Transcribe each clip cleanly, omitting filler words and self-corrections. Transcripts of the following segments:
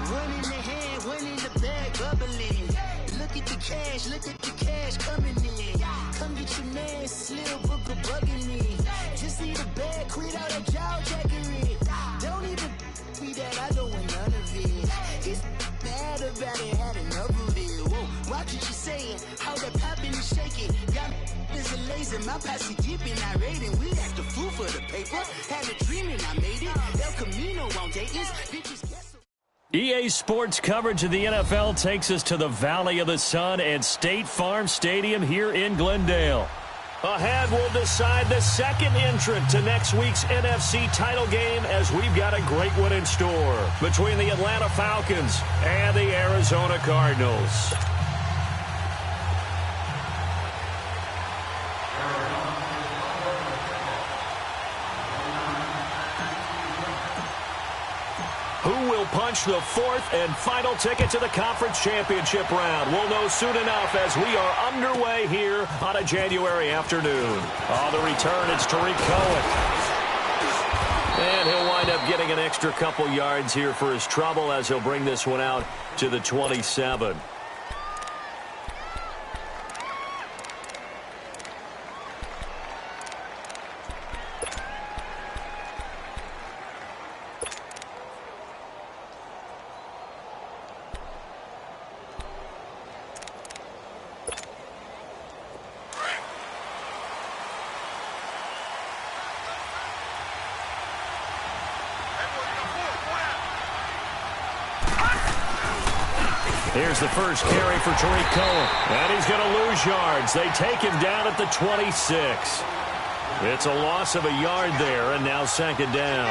One in the hand, one in the bag, bubbling. Look at the cash coming in. Come get your man, Slim Booker bugging me. Just need a bag, quit all that jaw jackery. Don't even be that, I don't want none of it. It's bad about it, had enough of it. Whoa, watch what you saying, how that popping and shaking. Got is a laser, my posse dipping, I raiding. We act a fool for the paper. Had a dream and I made it. El Camino on Dayton's, bitches guess. EA Sports coverage of the NFL takes us to the Valley of the Sun at State Farm Stadium here in Glendale. Ahead, we'll decide the second entrant to next week's NFC title game as we've got a great one in store between the Atlanta Falcons and the Arizona Cardinals. Who will punch the fourth and final ticket to the conference championship round? We'll know soon enough as we are underway here on a January afternoon. On the return, it's Tariq Cohen. And he'll wind up getting an extra couple yards here for his trouble as he'll bring this one out to the 27. Here's the first carry for Tariq Cohen. And he's going to lose yards. They take him down at the 26. It's a loss of a yard there, and now second down.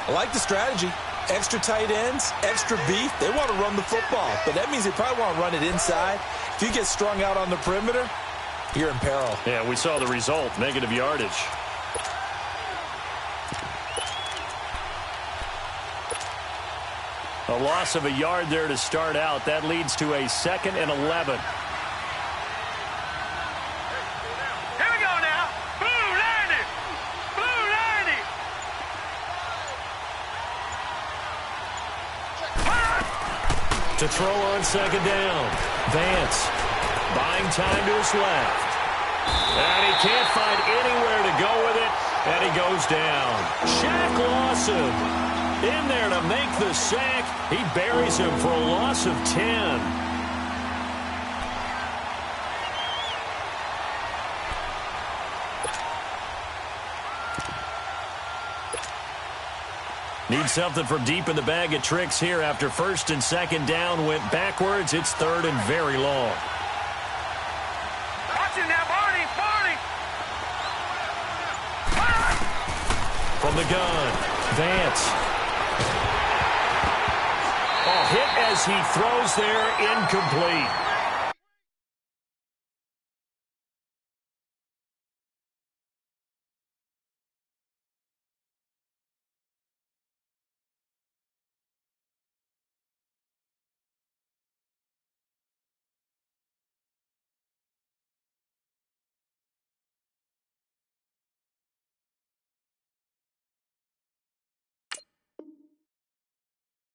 I like the strategy. Extra tight ends, extra beef. They want to run the football, but that means they probably want to run it inside. If you get strung out on the perimeter, you're in peril. Yeah, we saw the result, negative yardage. A loss of a yard there to start out. That leads to a 2nd and 11. Here we go now. Blue 90. Blue 90. To throw on second down. Vance buying time to his left. And he can't find anywhere to go with it. And he goes down. Shaq Lawson in there to make the sack. He buries him for a loss of 10. Need something from deep in the bag of tricks here after first and second down went backwards. It's third and very long. Watch it now, Barney. From the gun, Vance. Hit as he throws there, incomplete.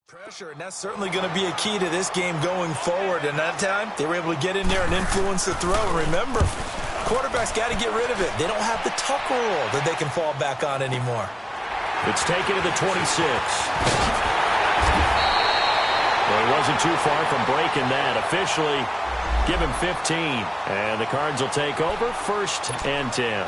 Pressure, and that's certainly going to be a key to this game going forward. And that time, they were able to get in there and influence the throw. And remember, quarterbacks got to get rid of it. They don't have the tuck rule that they can fall back on anymore. It's taken to the 26. Well, he wasn't too far from breaking that. Officially, give him 15. And the Cards will take over, 1st and 10.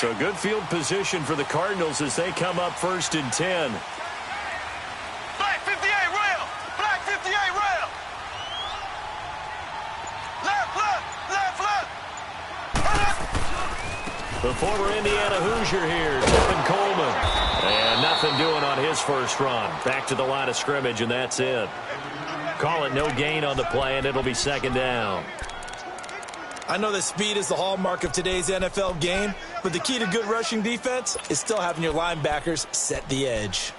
So good field position for the Cardinals as they come up 1st and 10. Black 58 rail. Black 58 rail. Left. Former Indiana Hoosier here, Tevin Coleman. And nothing doing on his first run. Back to the line of scrimmage, and that's it. Call it no gain on the play, and it'll be second down. I know that speed is the hallmark of today's NFL game, but the key to good rushing defense is still having your linebackers set the edge.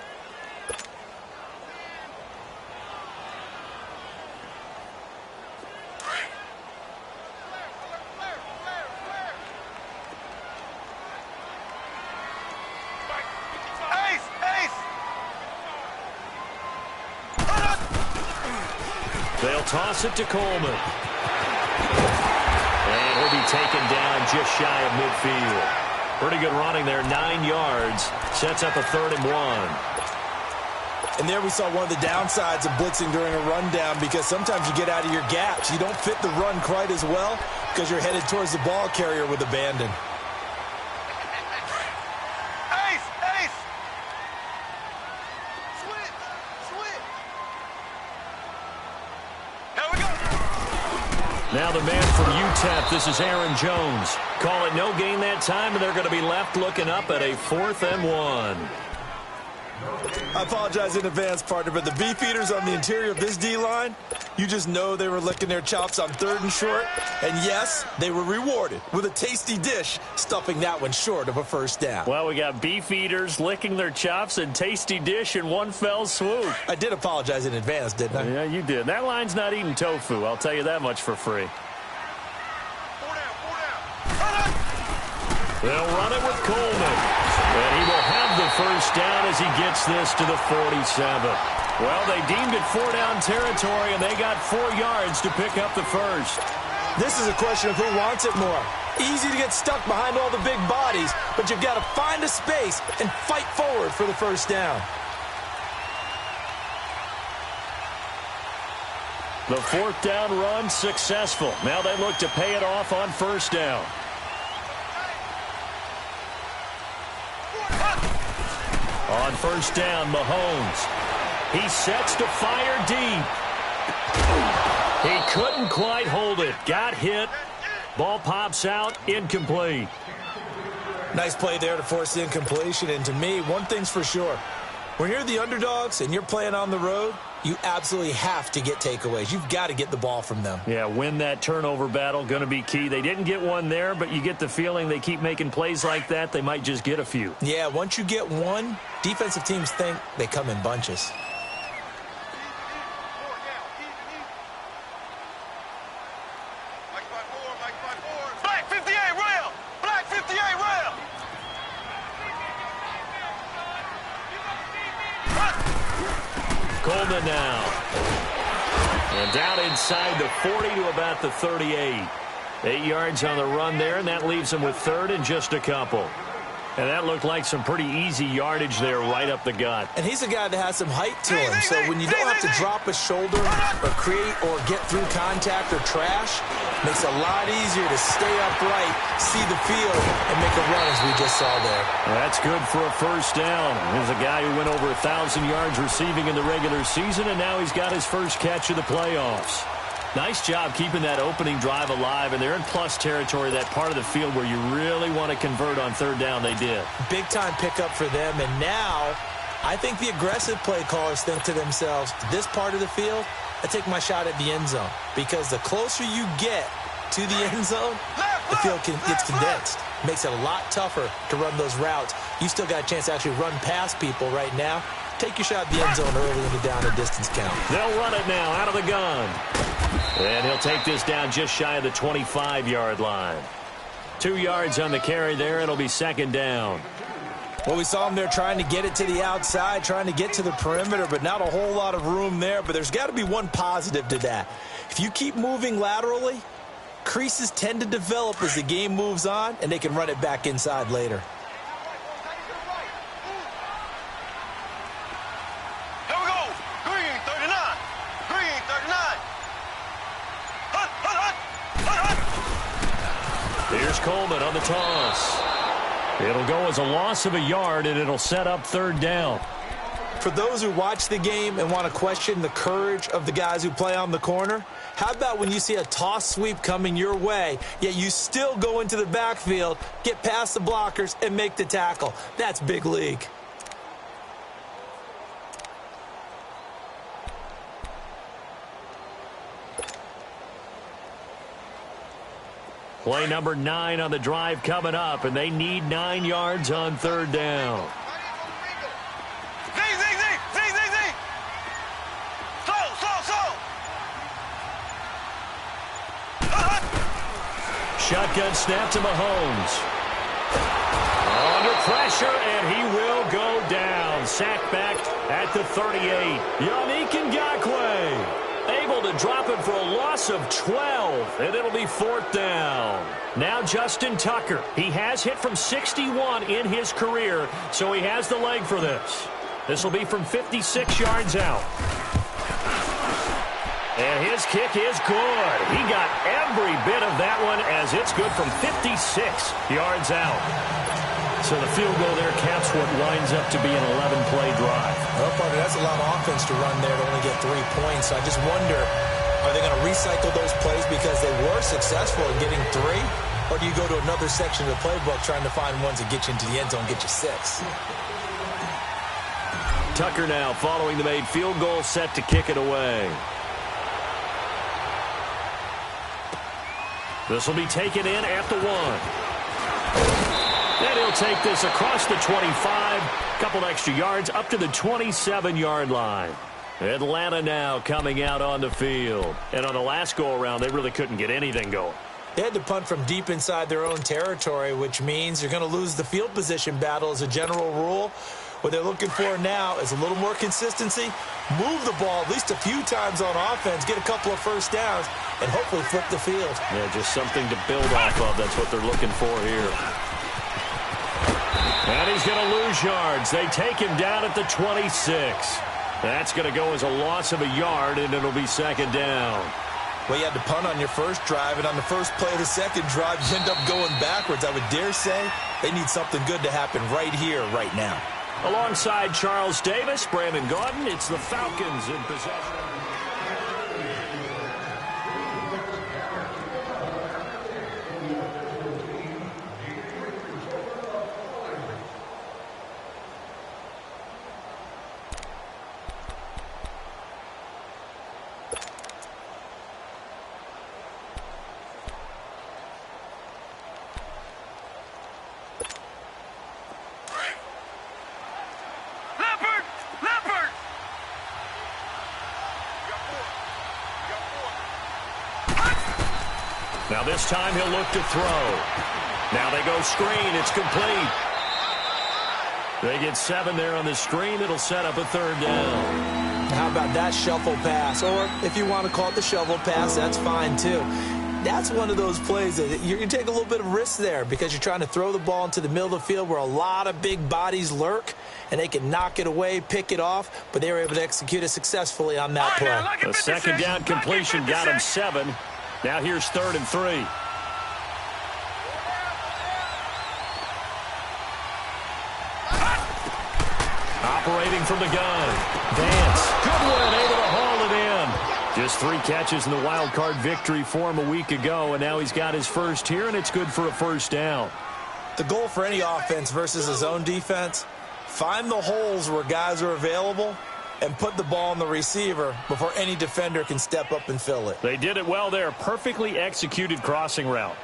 They'll toss it to Coleman. And he'll be taken down just shy of midfield. Pretty good running there, 9 yards. Sets up a 3rd and 1. And there we saw one of the downsides of blitzing during a rundown, because sometimes you get out of your gaps. You don't fit the run quite as well because you're headed towards the ball carrier with abandon. Now the man from UTEP, this is Aaron Jones. Call it no gain that time, and they're going to be left looking up at a 4th and 1. I apologize in advance, partner, but the beefeaters on the interior of this D-line, you just know they were licking their chops on 3rd and short. And yes, they were rewarded with a tasty dish, stuffing that one short of a first down. Well, we got beefeaters licking their chops and tasty dish in one fell swoop. I did apologize in advance, didn't I? Yeah, you did. That line's not eating tofu, I'll tell you that much for free. They'll run it with Coleman. And he will have the first down as he gets this to the 47. Well, they deemed it 4-down territory, and they got 4 yards to pick up the first. This is a question of who wants it more. Easy to get stuck behind all the big bodies, but you've got to find a space and fight forward for the first down. The 4th down run successful. Now they look to pay it off on first down. On first down, Mahomes. He sets to fire deep. He couldn't quite hold it. Got hit. Ball pops out. Incomplete. Nice play there to force the incompletion. And to me, one thing's for sure. When you're the underdogs and you're playing on the road, you absolutely have to get takeaways. You've got to get the ball from them. Yeah, win that turnover battle, going to be key. They didn't get one there, but you get the feeling they keep making plays like that, they might just get a few. Yeah, once you get one, defensive teams think they come in bunches. Black 58 rail! Black 58 rail! Coleman now. And down inside the 40 to about the 38. 8 yards on the run there, and that leaves him with 3rd and just a couple. And that looked like some pretty easy yardage there right up the gut. And he's a guy that has some height to him, so when you don't have to drop a shoulder or create or get through contact or trash, makes it a lot easier to stay upright, see the field, and make a run as we just saw there. That's good for a first down. Here's a guy who went over 1,000 yards receiving in the regular season, and now he's got his first catch of the playoffs. Nice job keeping that opening drive alive, and they're in plus territory, that part of the field where you really want to convert on 3rd down. They did. Big-time pickup for them, and now I think the aggressive play callers think to themselves, this part of the field, I take my shot at the end zone, because the closer you get to the end zone, the field gets condensed. Makes it a lot tougher to run those routes. You still got a chance to actually run past people right now. Take your shot at the end zone early in the down and distance count. They'll run it now out of the gun. And he'll take this down just shy of the 25-yard line. 2 yards on the carry there. It'll be second down. Well, we saw him there trying to get it to the outside, trying to get to the perimeter, but not a whole lot of room there. But there's got to be one positive to that. If you keep moving laterally, creases tend to develop as the game moves on, and they can run it back inside later. Here we go. Green 39. Green 39. Hut, hut, hut. Hut, hut. Here's Coleman on the toss. It'll go as a loss of a yard, and it'll set up 3rd down. For those who watch the game and want to question the courage of the guys who play on the corner, How about when you see a toss sweep coming your way, yet you still go into the backfield, get past the blockers, and make the tackle? That's big league. Play number 9 on the drive coming up, and they need 9 yards on third down. Shotgun snap to Mahomes. Under pressure, and he will go down. Sacked back at the 38. Yannick Ngakoue able to drop it for a loss of 12, and it'll be 4th down. Now Justin Tucker. He has hit from 61 in his career, so he has the leg for this. This will be from 56 yards out. And his kick is good. He got every bit of that one as it's good from 56 yards out. So the field goal there caps what winds up to be an 11-play drive. Well, partner, that's a lot of offense to run there to only get 3 points. So I just wonder, are they going to recycle those plays because they were successful in getting 3? Or do you go to another section of the playbook trying to find ones that get you into the end zone, get you 6? Tucker now following the made field goal, set to kick it away. This will be taken in at the 1. And he'll take this across the 25. Couple extra yards up to the 27-yard line. Atlanta now coming out on the field. And on the last go-around, they really couldn't get anything going. They had to punt from deep inside their own territory, which means you're going to lose the field position battle as a general rule. What they're looking for now is a little more consistency, move the ball at least a few times on offense, get a couple of first downs, and hopefully flip the field. Yeah, just something to build off of. That's what they're looking for here. And he's going to lose yards. They take him down at the 26. That's going to go as a loss of a yard, and it'll be 2nd down. Well, you had to punt on your first drive, and on the first play of the second drive, you end up going backwards. I would dare say they need something good to happen right here, right now. Alongside Charles Davis, Brandon Gaudin, it's the Falcons in possession. Now this time he'll look to throw. Now they go screen. It's complete. They get 7 there on the screen. It'll set up a 3rd down. How about that shuffle pass? Or if you want to call it the shovel pass, that's fine too. That's one of those plays that you're going to take a little bit of risk there because you're trying to throw the ball into the middle of the field where a lot of big bodies lurk, and they can knock it away, pick it off, but they were able to execute it successfully on that play. A 2nd down completion got him 7. Now here's 3rd and 3. Operating from the gun. Dance. Good one, able to haul it in. Just 3 catches in the wild card victory for him a week ago, and now he's got his first here, and it's good for a 1st down. The goal for any offense versus a zone defense, find the holes where guys are available and put the ball on the receiver before any defender can step up and fill it. They did it well there. Perfectly executed crossing route.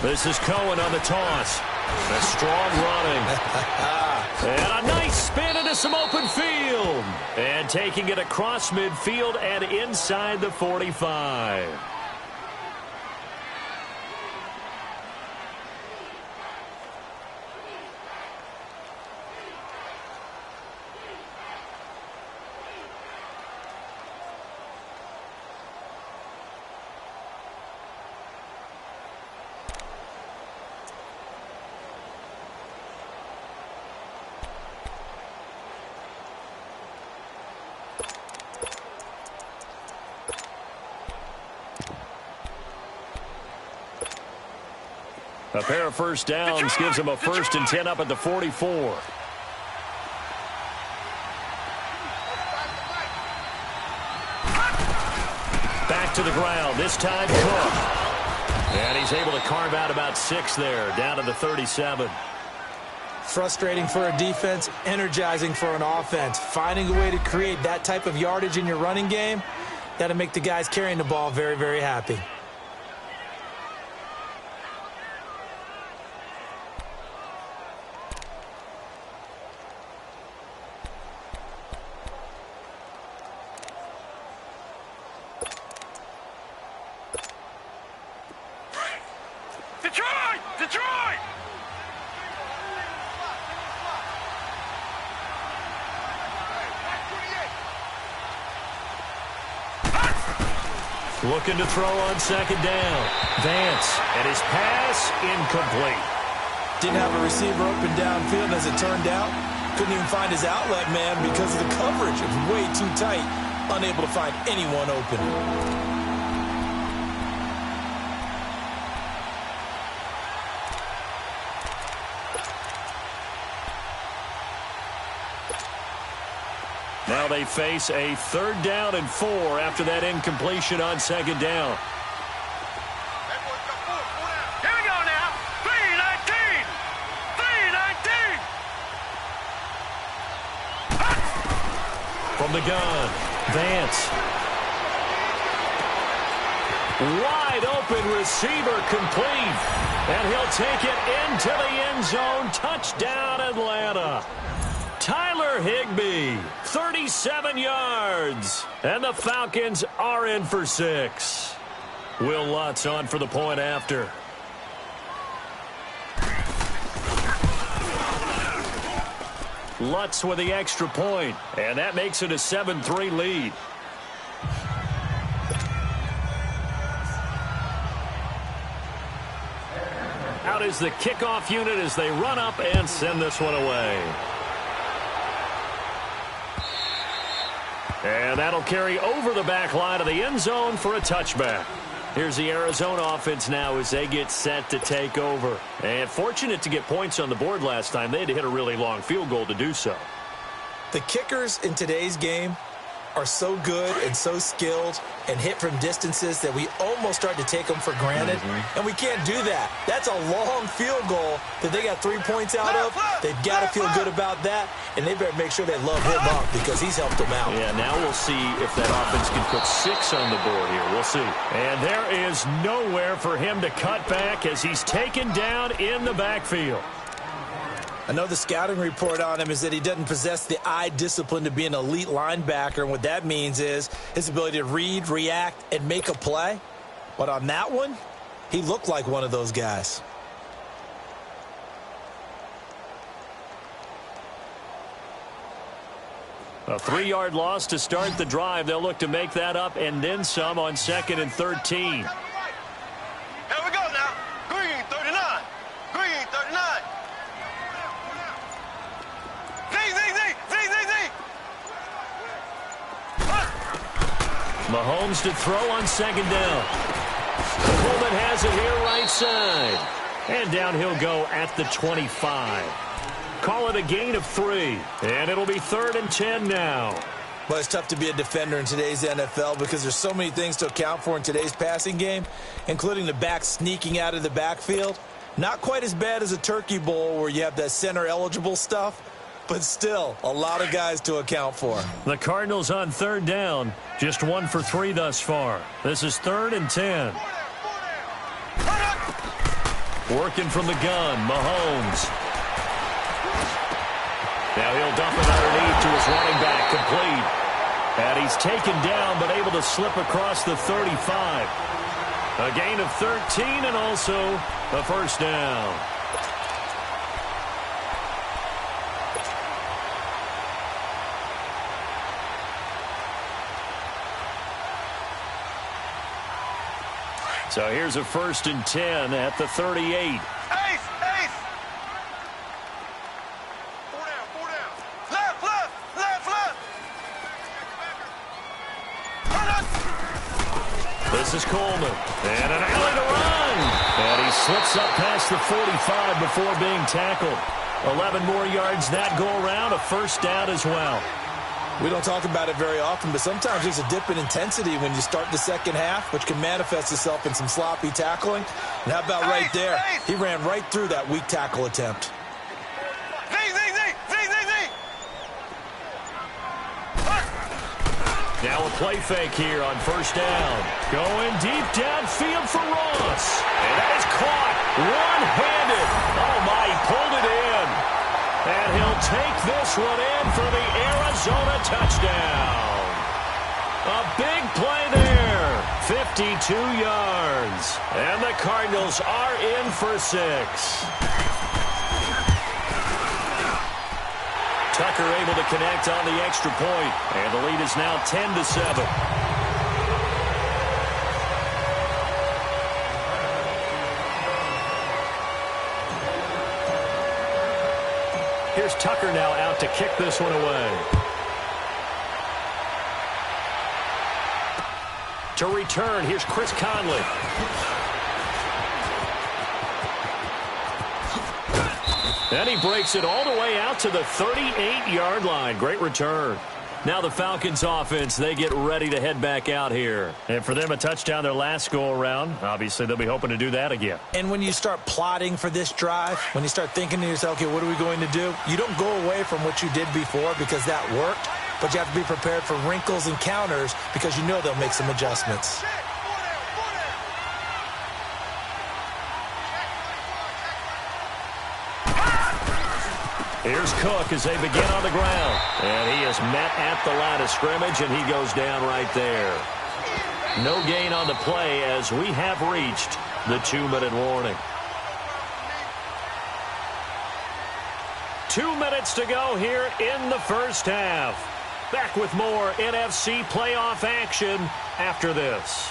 This is Cohen on the toss. A strong running. And a nice spin into some open field. And taking it across midfield and inside the 45. A pair of first downs gives him a 1st and 10 up at the 44. Back to the ground, this time Cook. And he's able to carve out about 6 there, down to the 37. Frustrating for a defense, energizing for an offense. Finding a way to create that type of yardage in your running game, that'll make the guys carrying the ball very, very happy. Detroit! Looking to throw on 2nd down. Vance, and his pass incomplete. Didn't have a receiver open downfield as it turned out. Couldn't even find his outlet man because of the coverage. It was way too tight. Unable to find anyone open. Now they face a 3rd down and 4 after that incompletion on 2nd down. Here we go now. 3-19. 3-19. From the gun, Vance. Wide open receiver complete. And he'll take it into the end zone. Touchdown, Atlanta. Tyler Higbee, 37 yards. And the Falcons are in for 6. Will Lutz on for the point after. Lutz with the extra point, and that makes it a 7-3 lead. Out is the kickoff unit as they run up and send this one away. And that'll carry over the back line of the end zone for a touchback. Here's the Arizona offense now as they get set to take over. And fortunate to get points on the board last time. They had to hit a really long field goal to do so. The kickers in today's game are so good and so skilled and hit from distances that we almost start to take them for granted. And we can't do that. That's a long field goal that they got 3 points out of. They've got to feel good about that, and they better make sure they love him up because he's helped them out. Yeah, now we'll see if that offense can put 6 on the board here. We'll see. And there is nowhere for him to cut back as he's taken down in the backfield. I know the scouting report on him is that he doesn't possess the eye discipline to be an elite linebacker. And what that means is his ability to read, react, and make a play. But on that one, he looked like one of those guys. A 3-yard loss to start the drive. They'll look to make that up and then some on 2nd and 13. Here we go now. Green 39. Green 39. Mahomes to throw on 2nd down. Coleman has it here right side. And down he'll go at the 25. Call it a gain of 3. And it'll be 3rd and 10 now. But it's tough to be a defender in today's NFL because there's so many things to account for in today's passing game, including the back sneaking out of the backfield. Not quite as bad as a turkey bowl where you have that center-eligible stuff, but still a lot of guys to account for. The Cardinals on 3rd down, just 1 for 3 thus far. This is 3rd and 10. Working from the gun, Mahomes. Now he'll dump it underneath to his running back, complete. And he's taken down but able to slip across the 35. A gain of 13 and also a 1st down. So here's a 1st and 10 at the 38. Ace! Four down. Left. This is Coleman. And an alley to run. And slips up past the 45 before being tackled. 11 more yards that go around, a first down as well. We don't talk about it very often, but sometimes there's a dip in intensity when you start the second half, which can manifest itself in some sloppy tackling. And how about right there? He ran right through that weak tackle attempt. Now a play fake here on first down. Going deep downfield for Ross. And that is caught one-handed. Oh, my, he pulled it in. And he'll take this one in for the Arizona touchdown. A big play there. 52 yards. And the Cardinals are in for 6. Tucker able to connect on the extra point, and the lead is now 10-7. Here's Tucker now out to kick this one away. To return, here's Chris Conley. And he breaks it all the way out to the 38-yard line. Great return. Now the Falcons offense, they get ready to head back out here. And for them, a touchdown their last go-around. Obviously, they'll be hoping to do that again. And when you start plotting for this drive, when you start thinking to yourself, okay, what are we going to do? You don't go away from what you did before because that worked, but you have to be prepared for wrinkles and counters because you know they'll make some adjustments. Here's Cook as they begin on the ground. And he is met at the line of scrimmage, and he goes down right there. No gain on the play as we have reached the 2-minute warning. 2 minutes to go here in the first half. Back with more NFC playoff action after this.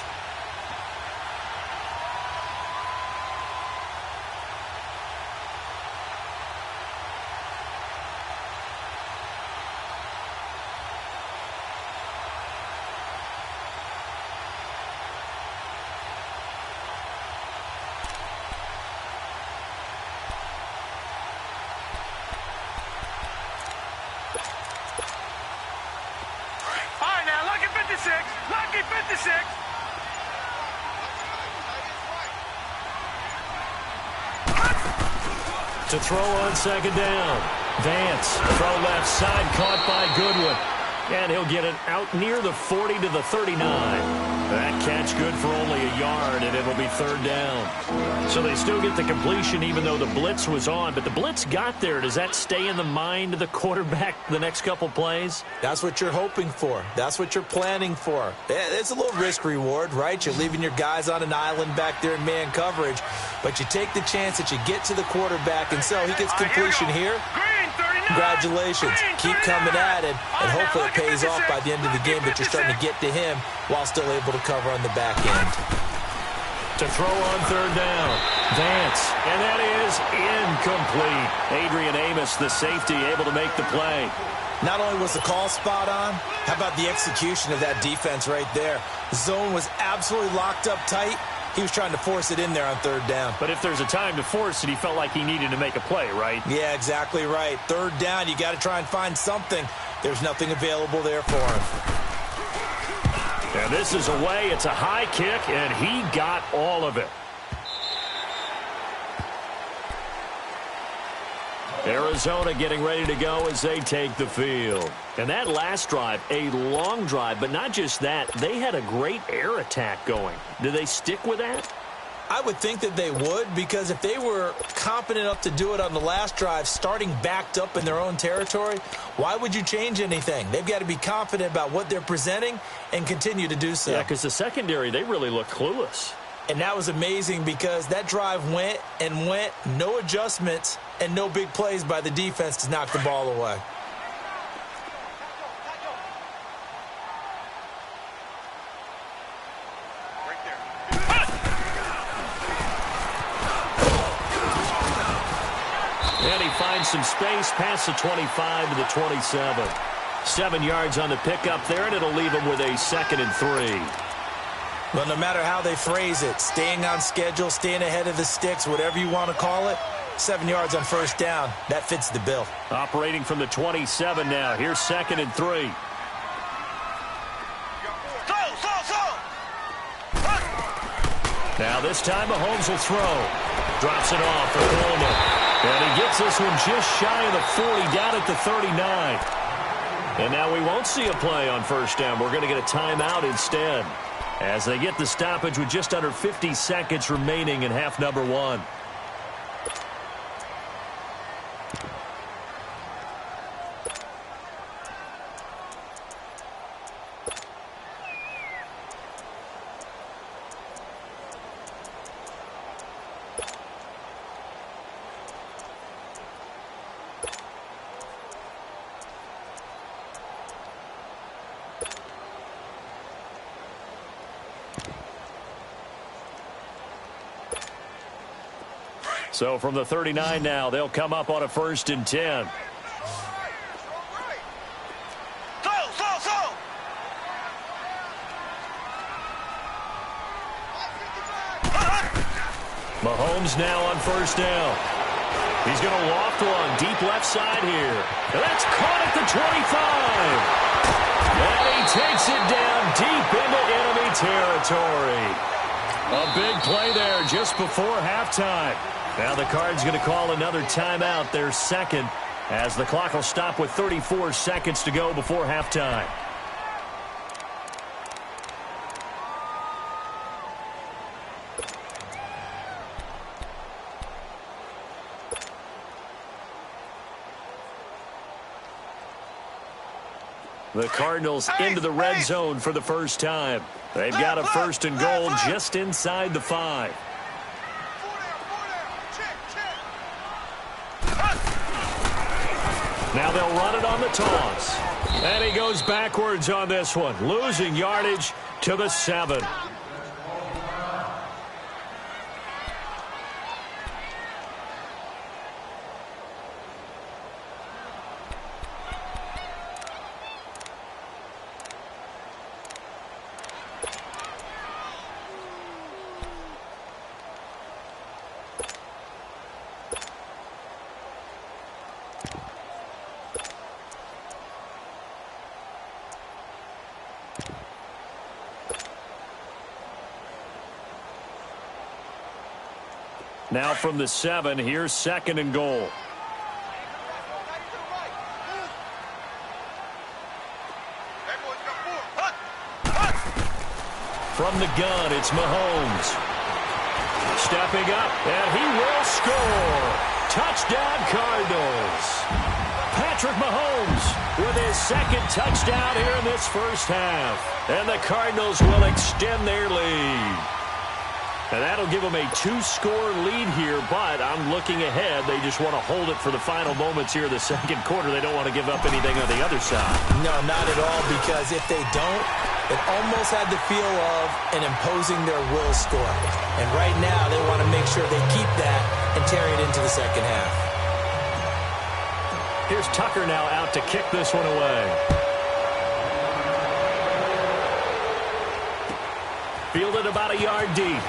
Lucky 56. To throw on second down. Vance, throw left side, caught by Goodwin. And he'll get it out near the 40 to the 39. That catch good for only a yard, and it'll be third down. So they still get the completion even though the blitz was on. But the blitz got there. Does that stay in the mind of the quarterback the next couple plays? That's what you're hoping for. That's what you're planning for. It's a little risk reward, right? You're leaving your guys on an island back there in man coverage. But you take the chance that you get to the quarterback, and so he gets completion here. Congratulations. Keep coming at it, and hopefully it pays off by the end of the game that you're starting to get to him while still able to cover on the back end. To throw on third down. Vance, and that is incomplete. Adrian Amos, the safety, able to make the play. Not only was the call spot on, how about the execution of that defense right there? The zone was absolutely locked up tight. He was trying to force it in there on third down. But if there's a time to force it, he felt like he needed to make a play, right? Yeah, exactly right. Third down, you got to try and find something. There's nothing available there for him. And this is away. It's a high kick, and he got all of it. Arizona getting ready to go as they take the field. And that last drive, a long drive, but not just that. They had a great air attack going. Do they stick with that? I would think that they would, because if they were confident enough to do it on the last drive, starting backed up in their own territory, why would you change anything? They've got to be confident about what they're presenting and continue to do so. Yeah, because the secondary, they really look clueless. And that was amazing because that drive went and went, no adjustments, and no big plays by the defense to knock the ball away. And he finds some space past the 25 to the 27. 7 yards on the pickup there, and it'll leave him with a 2nd and 3. Well, no matter how they phrase it, staying on schedule, staying ahead of the sticks, whatever you want to call it, 7 yards on first down, that fits the bill. Operating from the 27 now. Here's 2nd and 3. Now this time Mahomes will throw. Drops it off for Coleman. And he gets this one just shy of the 40, down at the 39. And now we won't see a play on first down. We're going to get a timeout instead, as they get the stoppage with just under 50 seconds remaining in half number 1. So from the 39 now, they'll come up on a 1st and 10. Mahomes now on first down. He's going to loft one deep left side here. And that's caught at the 25. And he takes it down deep into enemy territory. A big play there just before halftime. Now the Cards going to call another timeout, their 2nd, as the clock will stop with 34 seconds to go before halftime. The Cardinals into the red zone for the first time. They've got a 1st and goal just inside the 5. Now they'll run it on the toss. And he goes backwards on this one, losing yardage to the 7. Now from the 7, here's 2nd and goal. From the gun, it's Mahomes. Stepping up, and he will score. Touchdown, Cardinals. Patrick Mahomes with his 2nd touchdown here in this first half. And the Cardinals will extend their lead. And that'll give them a 2-score lead here, but I'm looking ahead. They just want to hold it for the final moments here in the 2nd quarter. They don't want to give up anything on the other side. No, not at all, because if they don't, it almost had the feel of an imposing their will score. And right now, they want to make sure they keep that and carry it into the 2nd half. Here's Tucker now out to kick this one away. Fielded about a yard deep.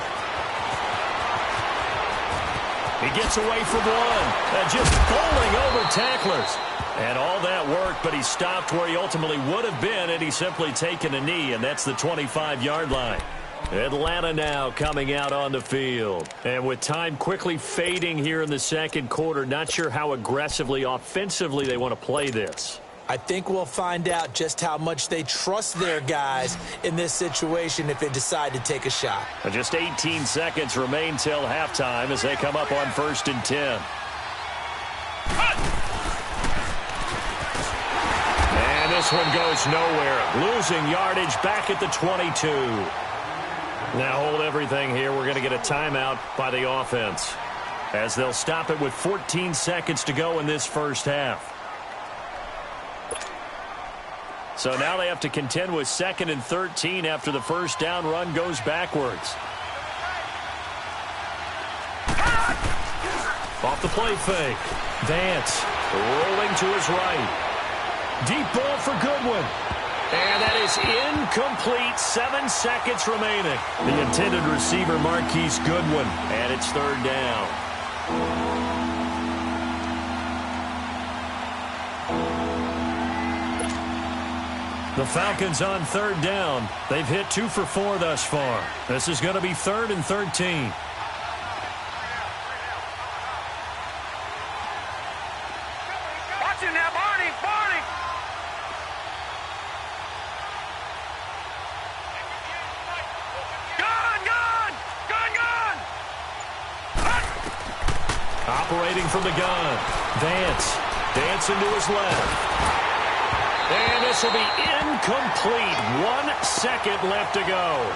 He gets away from one, and just bowling over tacklers. And all that worked, but he stopped where he ultimately would have been, and he's simply taken a knee, and that's the 25-yard line. Atlanta now coming out on the field. And with time quickly fading here in the 2nd quarter, not sure how aggressively, offensively they want to play this. I think we'll find out just how much they trust their guys in this situation if they decide to take a shot. Just 18 seconds remain till halftime as they come up on 1st and 10. And this one goes nowhere. Losing yardage back at the 22. Now hold everything here. We're going to get a timeout by the offense, as they'll stop it with 14 seconds to go in this first half. So now they have to contend with 2nd and 13 after the first down run goes backwards. Off the play fake. Vance rolling to his right. Deep ball for Goodwin. And that is incomplete. 7 seconds remaining. The intended receiver, Marquise Goodwin. And it's third down. The Falcons on third down. They've hit 2 for 4 thus far. This is going to be 3rd and 13. Watch him now, Barney. Gun. Operating from the gun. Vance dancing to his left. And this will be incomplete. 1 second left to go.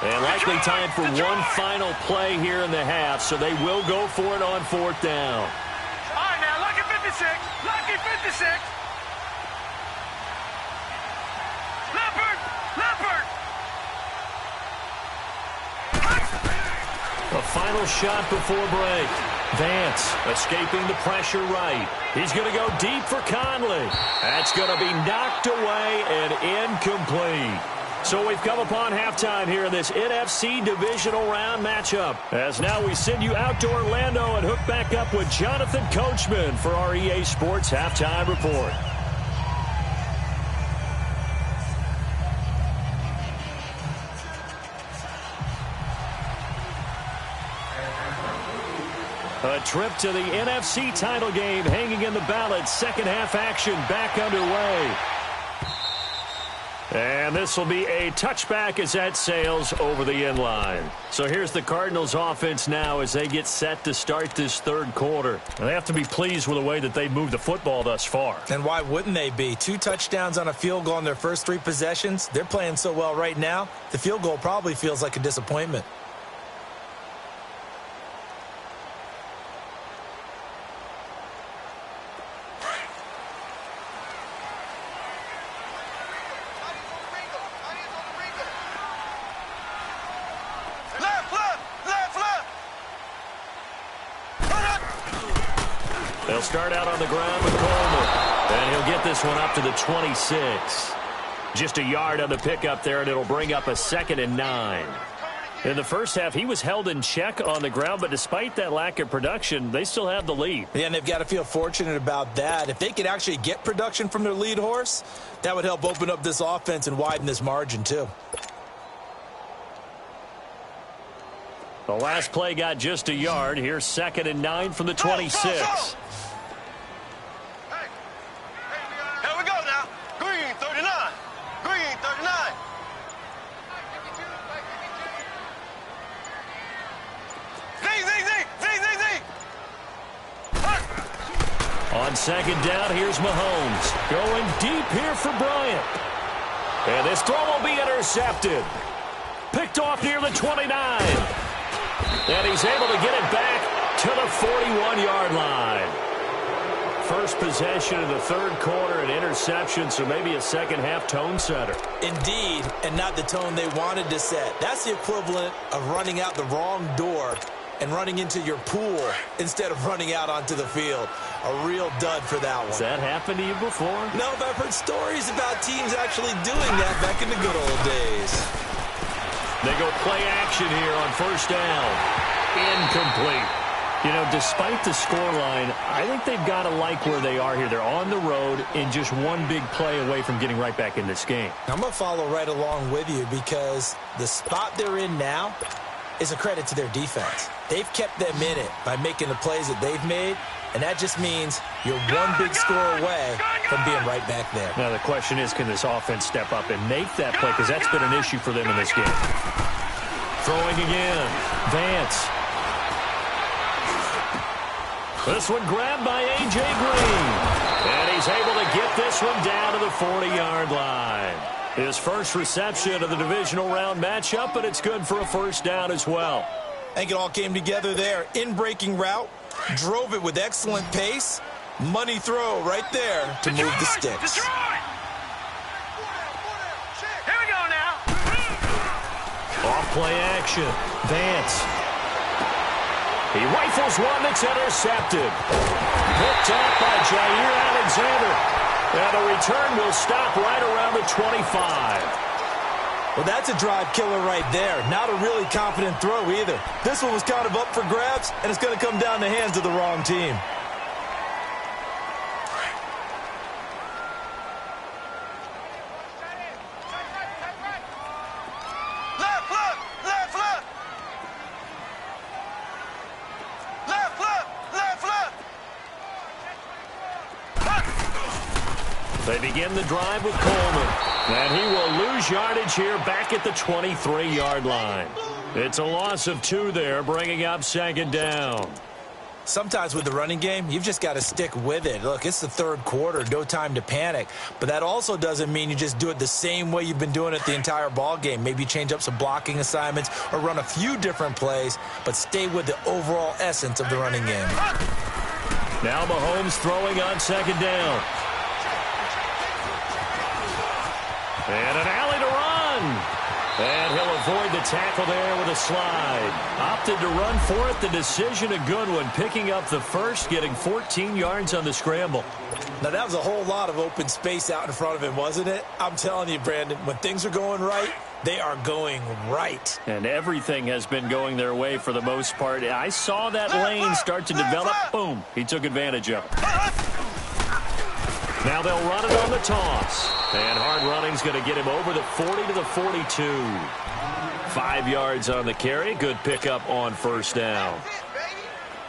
And likely time for one final play here in the half, so they will go for it on 4th down. All right, now, lucky 56. Lucky 56. Leopard. A final shot before break. Vance escaping the pressure right. He's going to go deep for Conley. That's going to be knocked away and incomplete. So we've come upon halftime here in this NFC divisional round matchup. As now we send you out to Orlando and hook back up with Jonathan Coachman for our EA Sports Halftime Report. A trip to the NFC title game hanging in the balance. Second half action back underway. And this will be a touchback as that sails over the end line. So here's the Cardinals offense now as they get set to start this third quarter. And they have to be pleased with the way that they've moved the football thus far. And why wouldn't they be? 2 touchdowns on a field goal in their first 3 possessions. They're playing so well right now, the field goal probably feels like a disappointment. They'll start out on the ground with Coleman. And he'll get this one up to the 26. Just a yard on the pickup there, and it'll bring up a 2nd and 9. In the first half, he was held in check on the ground, but despite that lack of production, they still have the lead. Yeah, and they've got to feel fortunate about that. If they could actually get production from their lead horse, that would help open up this offense and widen this margin too. The last play got just a yard. Here's 2nd and 9 from the 26. Here we go now. Green 39. Green 39. Z. On 2nd down, here's Mahomes. Going deep here for Bryant. And this throw will be intercepted. Picked off near the 29. And he's able to get it back to the 41-yard line. First possession of the third quarter, an interception, so maybe a second-half tone setter. Indeed, and not the tone they wanted to set. That's the equivalent of running out the wrong door and running into your pool instead of running out onto the field. A real dud for that one. Has that happened to you before? No, but I've heard stories about teams actually doing that back in the good old days. They go play action here on 1st down. Incomplete. You know, despite the scoreline, I think they've got to like where they are here. They're on the road and just one big play away from getting right back in this game. I'm going to follow right along with you because the spot they're in now is a credit to their defense. They've kept them in it by making the plays that they've made, and that just means you're one big score away from being right back there. Now, the question is, can this offense step up and make that play? Because that's been an issue for them in this game. Throwing again. Vance. This one grabbed by A.J. Green. And he's able to get this one down to the 40-yard line. His first reception of the divisional round matchup, but it's good for a 1st down as well. I think it all came together there. In-breaking route, drove it with excellent pace. Money throw right there to move the sticks. Here we go now. Off play action. Vance. He rifles one that's intercepted. Picked up by Jair Alexander. And the return will stop right around the 25. Well, that's a drive killer right there. Not a really confident throw either. This one was kind of up for grabs, and it's going to come down the hands of the wrong team. They begin the drive with Coleman. And he will lose yardage here back at the 23-yard line. It's a loss of 2 there, bringing up second down. Sometimes with the running game, you've just got to stick with it. Look, it's the third quarter, no time to panic. But that also doesn't mean you just do it the same way you've been doing it the entire ball game. Maybe change up some blocking assignments or run a few different plays, but stay with the overall essence of the running game. Now Mahomes throwing on second down. And an alley to run. And he'll avoid the tackle there with a slide. Opted to run for it. The decision a good one. Picking up the first, getting 14 yards on the scramble. Now, that was a whole lot of open space out in front of him, wasn't it? I'm telling you, Brandon, when things are going right, they are going right. And everything has been going their way for the most part. I saw that lane start to develop. Boom. He took advantage of it. Now they'll run it on the toss. And hard running's going to get him over the 40 to the 42. 5 yards on the carry. Good pickup on first down.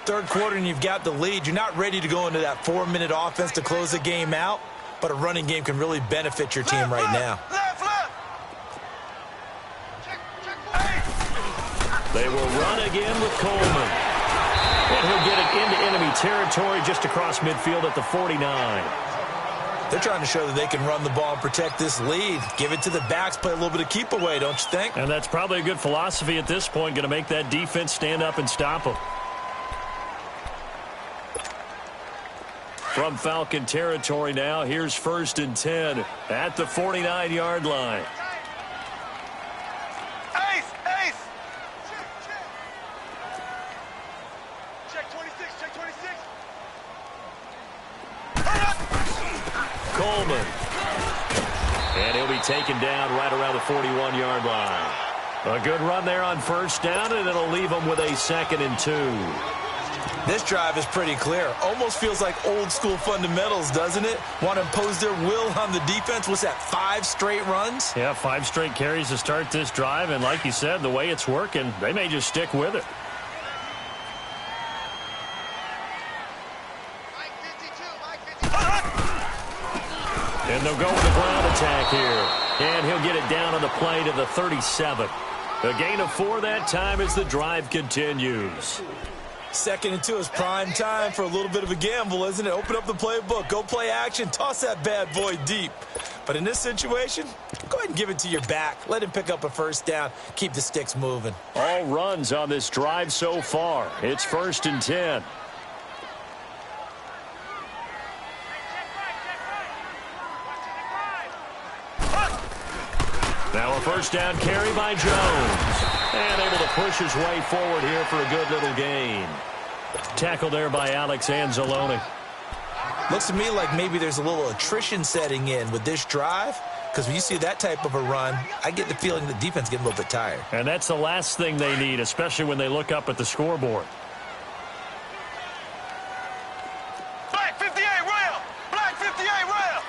Third quarter and you've got the lead. You're not ready to go into that 4-minute offense to close the game out, but a running game can really benefit your team right now. They will run again with Coleman. And he'll get it into enemy territory just across midfield at the 49. They're trying to show that they can run the ball and protect this lead. Give it to the backs, play a little bit of keep away, don't you think? And that's probably a good philosophy at this point, going to make that defense stand up and stop them. From Falcon territory now, here's 1st and 10 at the 49-yard line. Coleman. And he'll be taken down right around the 41-yard line. A good run there on first down, and it'll leave them with a 2nd and 2. This drive is pretty clear. Almost feels like old-school fundamentals, doesn't it? Want to impose their will on the defense. What's that, 5 straight runs? Yeah, 5 straight carries to start this drive, and like you said, the way it's working, they may just stick with it. And they'll go with the ground attack here. And he'll get it down on the play to the 37. A gain of 4 that time as the drive continues. 2nd and 2 is prime time for a little bit of a gamble, isn't it? Open up the playbook, go play action, toss that bad boy deep. But in this situation, go ahead and give it to your back. Let him pick up a first down. Keep the sticks moving. All runs on this drive so far. It's 1st and 10. Now a first down carry by Jones. And able to push his way forward here for a good little gain. Tackle there by Alex Anzalone. Looks to me like maybe there's a little attrition setting in with this drive. Because when you see that type of a run, I get the feeling the defense getting a little bit tired. And that's the last thing they need, especially when they look up at the scoreboard. Black 58 rail! Black 58 rail!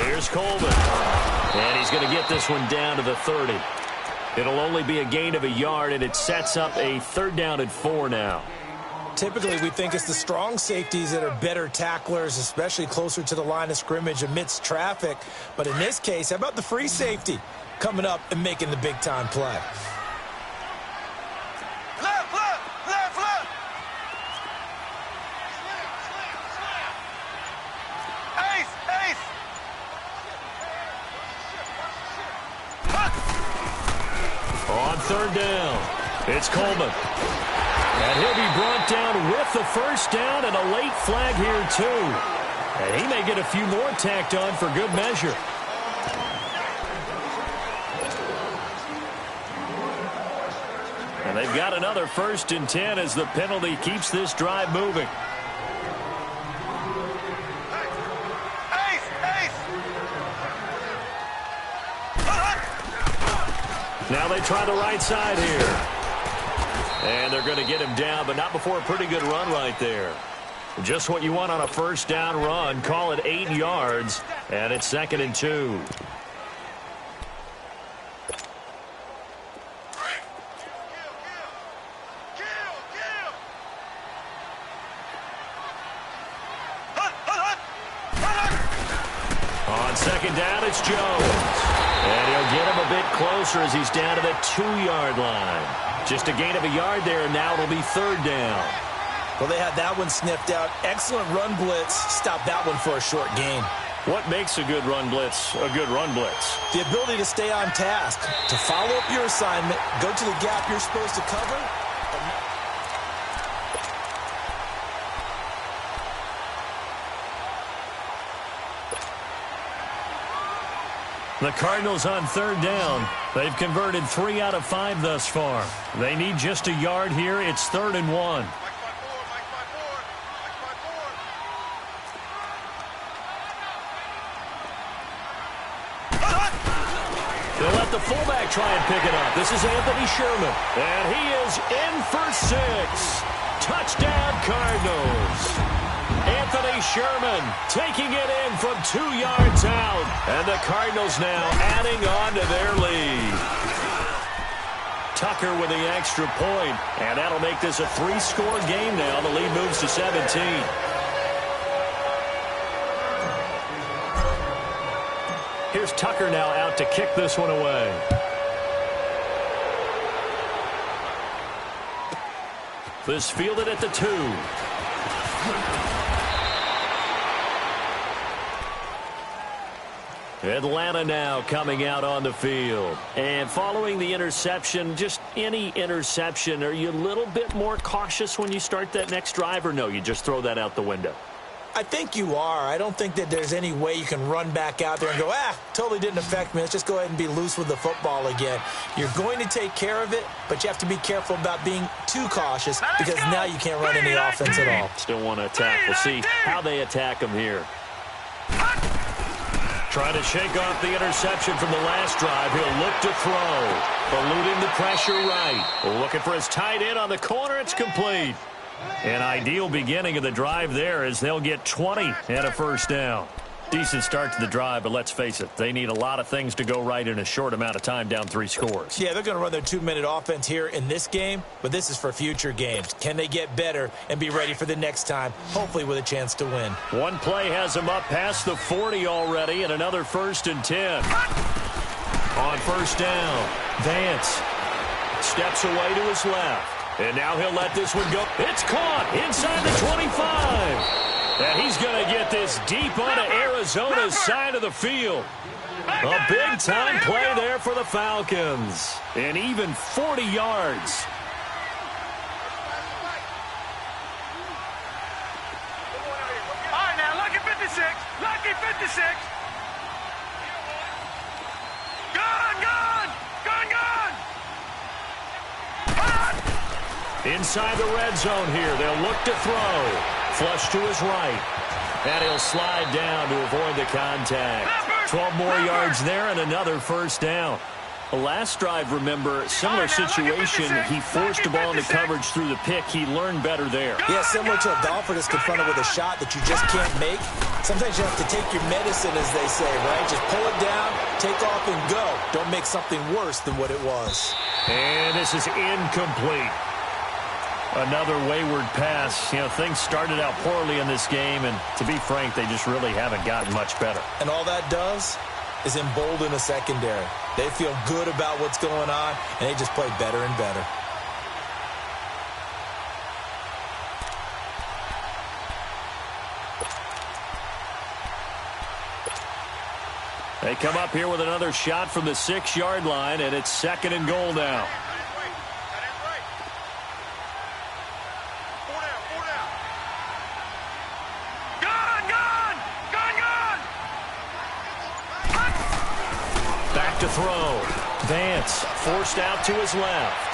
Here's Coleman. And he's going to get this one down to the 30. It'll only be a gain of a yard, and it sets up a 3rd down and 4 now. Typically, we think it's the strong safeties that are better tacklers, especially closer to the line of scrimmage amidst traffic. But in this case, how about the free safety coming up and making the big-time play? On 3rd down, it's Coleman. And he'll be brought down with the first down and a late flag here, too. And he may get a few more tacked on for good measure. And they've got another 1st and 10 as the penalty keeps this drive moving. Now they try the right side here. And they're going to get him down, but not before a pretty good run right there. Just what you want on a 1st down run. Call it 8 yards, and it's 2nd and 2. On 2nd down, it's Jones. And he'll get him a bit closer as he's down to the 2-yard line. Just a gain of a yard there, and now it'll be 3rd down. Well, they had that one sniffed out. Excellent run blitz. Stop that one for a short gain. What makes a good run blitz a good run blitz? The ability to stay on task, to follow up your assignment, go to the gap you're supposed to cover. The Cardinals on 3rd down. They've converted 3 out of 5 thus far. They need just a yard here. It's 3rd and 1. They'll let the fullback try and pick it up. This is Anthony Sherman. And he is in for 6. Touchdown, Cardinals. Anthony Sherman taking it in from 2 yards out. And the Cardinals now adding on to their lead. Tucker with the extra point. And that'll make this a 3-score game now. The lead moves to 17. Here's Tucker now out to kick this one away. This fielded at the 2. Atlanta now coming out on the field. And following the interception, just any interception, are you a little bit more cautious when you start that next drive, or no, you just throw that out the window? I think you are. I don't think that there's any way you can run back out there and go, totally didn't affect me. Let's just go ahead and be loose with the football again. You're going to take care of it, but you have to be careful about being too cautious because now you can't run any offense at all. Still want to attack. We'll see how they attack him here. Trying to shake off the interception from the last drive. He'll look to throw. Eluding the pressure right. Looking for his tight end on the corner. It's complete. An ideal beginning of the drive there as they'll get 20 and a 1st down. Decent start to the drive, but let's face it, they need a lot of things to go right in a short amount of time, down 3 scores. Yeah, they're going to run their 2-minute offense here in this game, but this is for future games. Can they get better and be ready for the next time, hopefully with a chance to win? One play has them up past the 40 already, and another 1st and 10. On 1st down, Vance steps away to his left. And now he'll let this one go. It's caught inside the 25. And he's going to get this deep onto Arizona's side of the field. A big-time play there for the Falcons. And even 40 yards. All right, now, lucky 56. Lucky 56. Inside the red zone here. They'll look to throw. Flush to his right. And he'll slide down to avoid the contact. 12 more yards there and another 1st down. The last drive, remember, similar situation. He forced the ball into coverage through the pick. He learned better there. Yeah, similar to a golfer that's confronted with a shot that you just can't make. Sometimes you have to take your medicine, as they say, right? Just pull it down, take off, and go. Don't make something worse than what it was. And this is incomplete. Another wayward pass. You know, things started out poorly in this game, and to be frank, they just really haven't gotten much better. And all that does is embolden the secondary. They feel good about what's going on, and they just play better and better. They come up here with another shot from the 6-yard line, and it's 2nd and goal now. throw. Vance forced out to his left.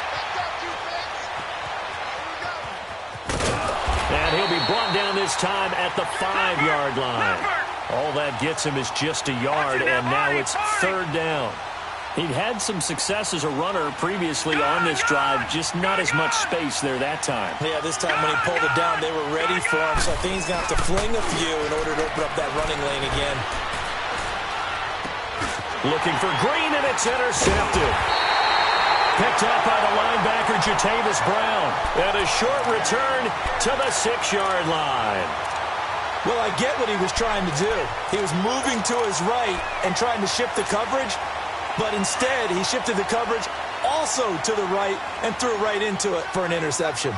And he'll be brought down this time at the 5-yard line. All that gets him is just a yard, and now it's 3rd down. He'd had some success as a runner previously on this drive, just not as much space there that time. Yeah, this time when he pulled it down, they were ready for him, so I think he's going to have to fling a few in order to open up that running lane again. Looking for Green, and it's intercepted. Picked up by the linebacker, Jatavis Brown. And a short return to the 6-yard line. Well, I get what he was trying to do. He was moving to his right and trying to shift the coverage, but instead he shifted the coverage also to the right and threw right into it for an interception.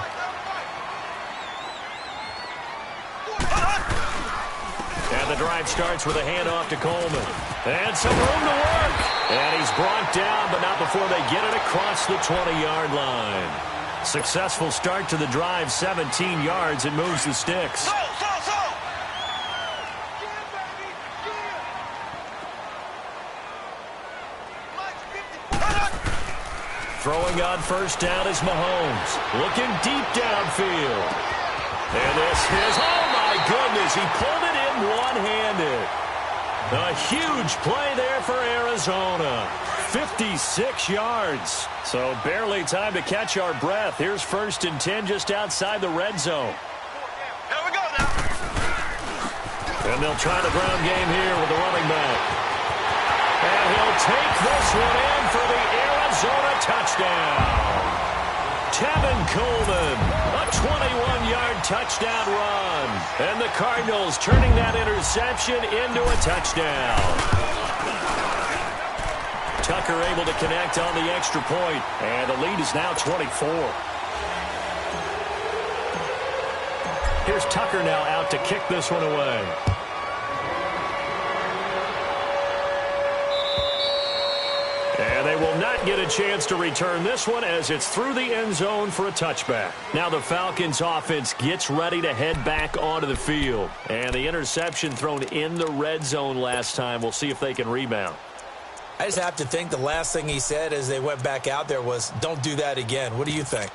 And the drive starts with a handoff to Coleman. And some room to work. And he's brought down, but not before they get it across the 20-yard line. Successful start to the drive, 17 yards, and moves the sticks. Throwing on first down is Mahomes. Looking deep downfield. And this is, oh my goodness, he pulled it in one-handed. A huge play there for Arizona. 56 yards. So barely time to catch our breath. Here's 1st and 10 just outside the red zone. Here we go now. And they'll try the ground game here with the running back. And he'll take this one in for the Arizona touchdown. Tevin Coleman, a 21-yard touchdown run. And the Cardinals turning that interception into a touchdown. Tucker able to connect on the extra point, and the lead is now 24. Here's Tucker now out to kick this one away. And they will not get a chance to return this one as it's through the end zone for a touchback. Now the Falcons offense gets ready to head back onto the field. And the interception thrown in the red zone last time. We'll see if they can rebound. I just have to think the last thing he said as they went back out there was, don't do that again. What do you think?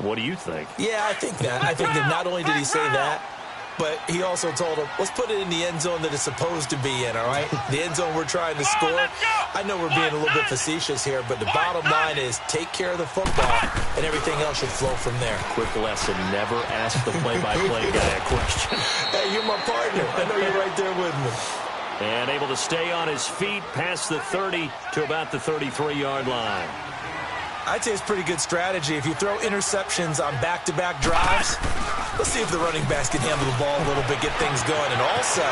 What do you think? Yeah, I think that. I think that not only did he say that, but he also told him, let's put it in the end zone that it's supposed to be in, all right? The end zone we're trying to score. I know we're being a little bit facetious here, but the bottom line is take care of the football, and everything else should flow from there. Quick lesson, never ask the play-by-play guy a question. Hey, you're my partner. I know you're right there with me. And able to stay on his feet past the 30 to about the 33-yard line. I'd say it's pretty good strategy. If you throw interceptions on back-to-back drives, let's see if the running backs can handle the ball a little bit, get things going. And also,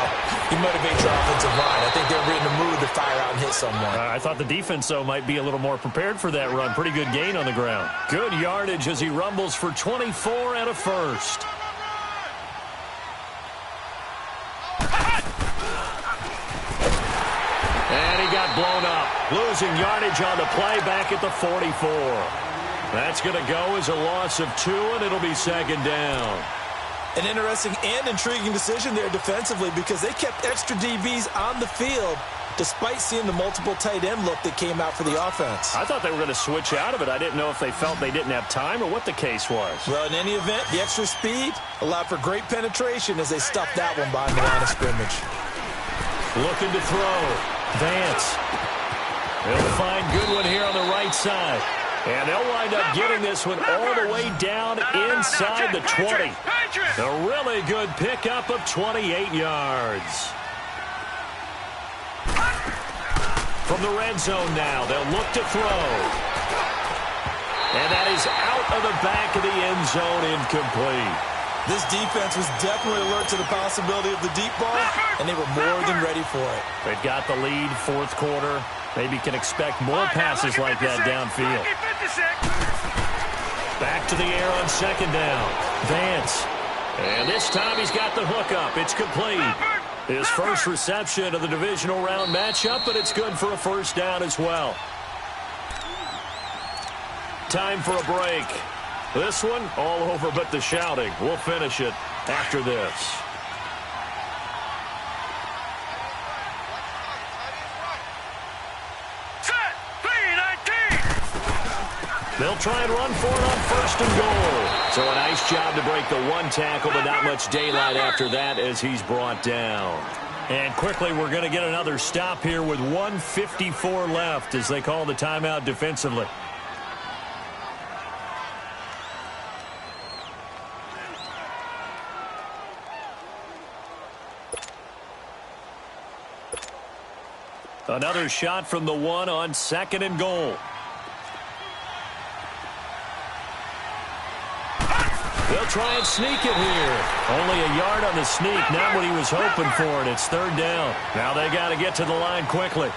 you motivate your offensive line. I think they're in the mood to fire out and hit someone. I thought the defense, though, might be a little more prepared for that run. Pretty good gain on the ground. Good yardage as he rumbles for 24 and a first. And he got blown up. Losing yardage on the play back at the 44. That's going to go as a loss of 2, and it'll be 2nd down. An interesting and intriguing decision there defensively because they kept extra DBs on the field despite seeing the multiple tight end look that came out for the offense. I thought they were going to switch out of it. I didn't know if they felt they didn't have time or what the case was. Well, in any event, the extra speed allowed for great penetration as they stuffed that one behind the line of scrimmage. Looking to throw. Vance. They'll find Goodwin here on the right side. And they'll wind up getting this one all the way down inside the 20. A really good pickup of 28 yards. From the red zone now, they'll look to throw. And that is out of the back of the end zone, incomplete. This defense was definitely alert to the possibility of the deep ball, and they were more than ready for it. They've got the lead, 4th quarter. Maybe can expect more passes like that downfield. Back to the air on 2nd down. Vance. And this time he's got the hook up. It's complete. His first reception of the divisional round matchup, but it's good for a first down as well. Time for a break. This one, all over but the shouting. We'll finish it after this. try and run for it on first and goal. So a nice job to break the one tackle, but not much daylight after that as he's brought down. And quickly, we're going to get another stop here with 1:54 left as they call the timeout defensively. Another shot from the one on second and goal. They'll try and sneak it here. Only a yard on the sneak, not what he was hoping for, and it's third down. Now they got to get to the line quickly.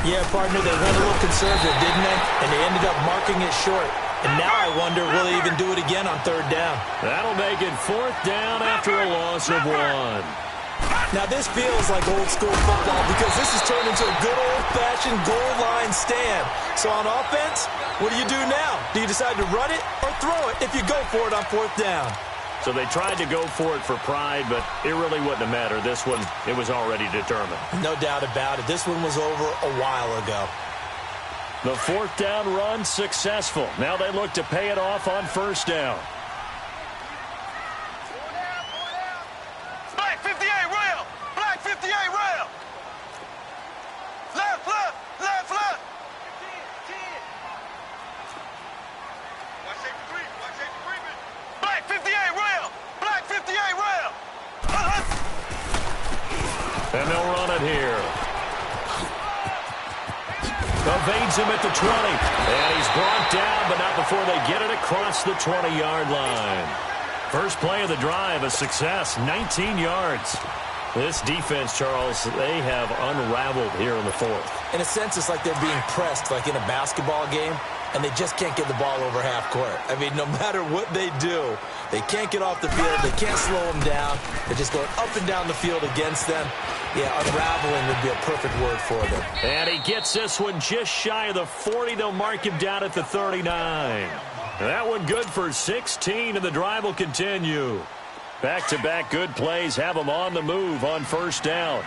Yeah, partner, they went a little conservative, didn't they? And they ended up marking it short. And now I wonder, will they even do it again on third down? That'll make it fourth down after a loss of one. Now, this feels like old-school football because this has turned into a good old-fashioned goal line stand. So on offense, what do you do now? Do you decide to run it or throw it if you go for it on fourth down? So they tried to go for it for pride, but it really wouldn't have mattered. This one, it was already determined. No doubt about it. This one was over a while ago. The fourth down run successful. Now they look to pay it off on first down. Black 58 rail! Black 58 rail! Left, left, left, left! 10. Watch safety creep, watch safety creeping. Black 58 rail! Black 58 rail! And they'll run it here. Evades him at the 20. And he's brought down, but not before they get it across the 20-yard line. First play of the drive, a success, 19 yards. This defense, Charles, they have unraveled here in the fourth. In a sense, it's like they're being pressed, like in a basketball game, and they just can't get the ball over half court. I mean, no matter what they do, they can't get off the field. They can't slow them down. They're just going up and down the field against them. Yeah, unraveling would be a perfect word for them. And he gets this one just shy of the 40. They'll mark him down at the 39. That one good for 16, and the drive will continue. Back-to-back good plays have them on the move on first down.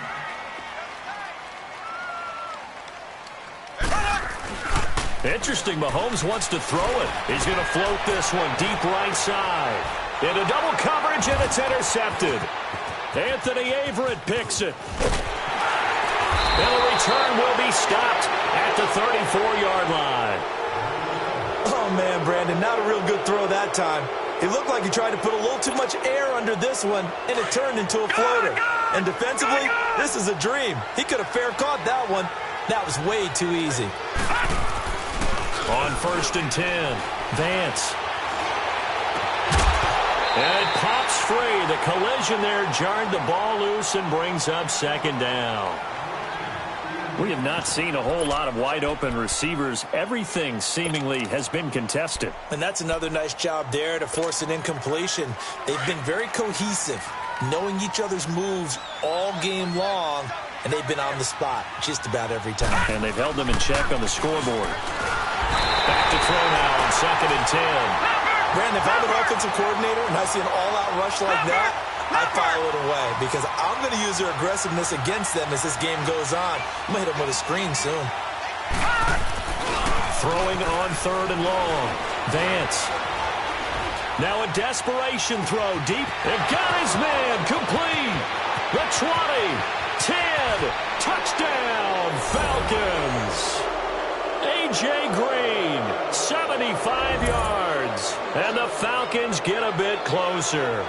Interesting, Mahomes wants to throw it. He's going to float this one deep right side. Into double coverage, and it's intercepted. Anthony Averett picks it. And the return will be stopped at the 34-yard line. Oh, man, Brandon, not a real good throw that time. It looked like he tried to put a little too much air under this one, and it turned into a floater. And defensively, this is a dream. He could have fair caught that one. That was way too easy. On first and 10, Vance. And it pops free. The collision there jarred the ball loose and brings up second down. We have not seen a whole lot of wide-open receivers. Everything seemingly has been contested. And that's another nice job there to force an incompletion. They've been very cohesive, knowing each other's moves all game long, and they've been on the spot just about every time. And they've held them in check on the scoreboard. Back to throw now on second and 10. Brandon, if I'm an offensive coordinator and I see an all-out rush like that, I file it away because I'm going to use their aggressiveness against them as this game goes on. I'm going to hit them with a screen soon. Throwing on third and long. Vance. Now a desperation throw deep. And got his man complete. The 20, 10, touchdown Falcons. A.J. Green, 75 yards. And the Falcons get a bit closer.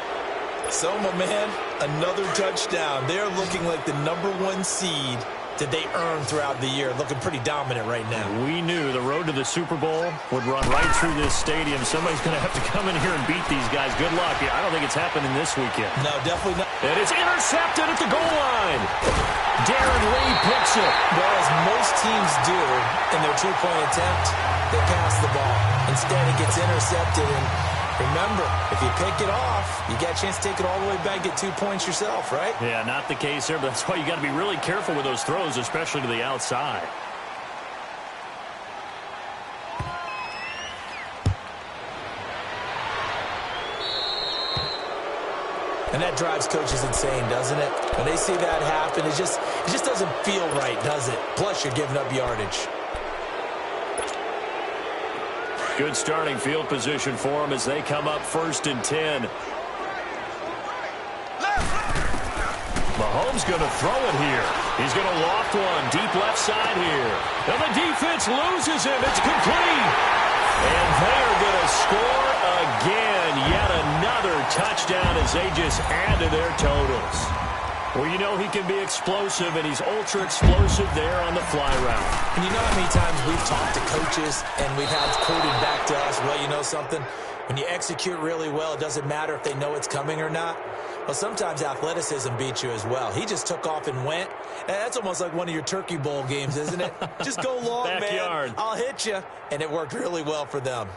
So, my man, another touchdown. They're looking like the #1 seed that they earned throughout the year. Looking pretty dominant right now. We knew the road to the Super Bowl would run right through this stadium. Somebody's going to have to come in here and beat these guys. Good luck. I don't think it's happening this weekend. No, definitely not. And it's intercepted at the goal line. Darren Lee picks it. Well, as most teams do in their two-point attempt, they pass the ball. Instead, it gets intercepted. And remember, if you pick it off, you got a chance to take it all the way back, get 2 points yourself, right? Yeah, not the case there, but that's why you got to be really careful with those throws, especially to the outside. And that drives coaches insane, doesn't it? When they see that happen, it just doesn't feel right, does it? Plus, you're giving up yardage. Good starting field position for them as they come up 1st and 10. Mahomes going to throw it here. He's going to loft one deep left side here. And the defense loses him. It's complete. And they are going to score again. Yet another touchdown as they just add to their totals. Well, you know he can be explosive, and he's ultra-explosive there on the fly route. And you know how many times we've talked to coaches and we've had quoted back to us, well, you know something? When you execute really well, it doesn't matter if they know it's coming or not. Well, sometimes athleticism beats you as well. He just took off and went. And that's almost like one of your Turkey Bowl games, isn't it? Just go long, man. I'll hit you. And it worked really well for them.